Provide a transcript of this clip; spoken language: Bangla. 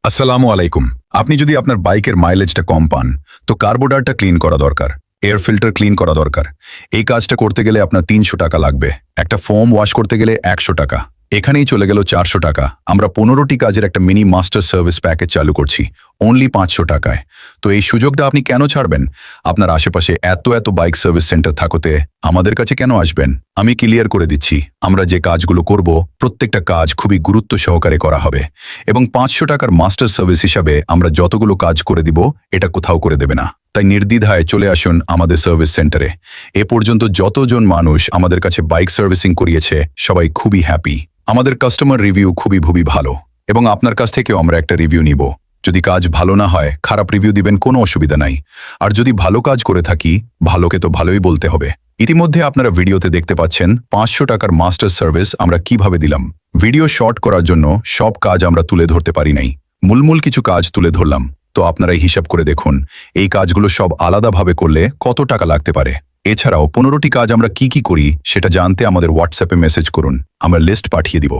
আসসালামু আলাইকুম। আপনি যদি আপনার বাইকের মাইলেজটা কম পান তো কার্বোরেটরটা ক্লিন করা দরকার, এয়ার ফিল্টার ক্লিন করা দরকার। এই কাজটা করতে গেলে আপনার ৩০০ টাকা লাগবে। একটা ফোম ওয়াশ করতে গেলে ১০০ টাকা। এখানেই চলে গেল ৪০০ টাকা। আমরা ১৫টি কাজের একটা মিনি মাস্টার সার্ভিস প্যাকেজ চালু করছি অনলি ৫০০ টাকায়। তো এই সুযোগটা আপনি কেন ছাড়বেন? আপনার আশেপাশে এত বাইক সার্ভিস সেন্টার থাকতে আমাদের কাছে কেন আসবেন? আমি ক্লিয়ার করে দিচ্ছি, আমরা যে কাজগুলো করব প্রত্যেকটা কাজ খুবই গুরুত্ব সহকারে করা হবে এবং ৫০০ টাকার মাস্টার সার্ভিস হিসাবে আমরা যতগুলো কাজ করে দিব এটা কোথাও করে দেবে না। তাই নির্দ্বিধায় চলে আসুন আমাদের সার্ভিস সেন্টারে। এ পর্যন্ত যতজন মানুষ আমাদের কাছে বাইক সার্ভিসিং করিয়েছে সবাই খুবই হ্যাপি। আমাদের কাস্টমার রিভিউ খুবই ভালো এবং আপনার কাছ থেকেও আমরা একটা রিভিউ নিব। যদি কাজ ভালো না হয় খারাপ রিভিউ দিবেন, কোনো অসুবিধা নাই। আর যদি ভালো কাজ করে থাকি ভালোকে তো ভালোই বলতে হবে। ইতিমধ্যে আপনারা ভিডিওতে দেখতে পাচ্ছেন ৫০০ টাকার মাস্টার সার্ভিস আমরা কিভাবে দিলাম। ভিডিও শর্ট করার জন্য সব কাজ আমরা তুলে ধরতে পারি নাই, মূল কিছু কাজ তুলে ধরলাম। তো আপনারাই হিসাব করে দেখুন এই কাজগুলো সব আলাদাভাবে করলে কত টাকা লাগতে পারে। এছাড়াও ১৫টি কাজ আমরা কি করি সেটা জানতে আমাদের হোয়াটসঅ্যাপে মেসেজ করুন, আমরা লিস্ট পাঠিয়ে দিব।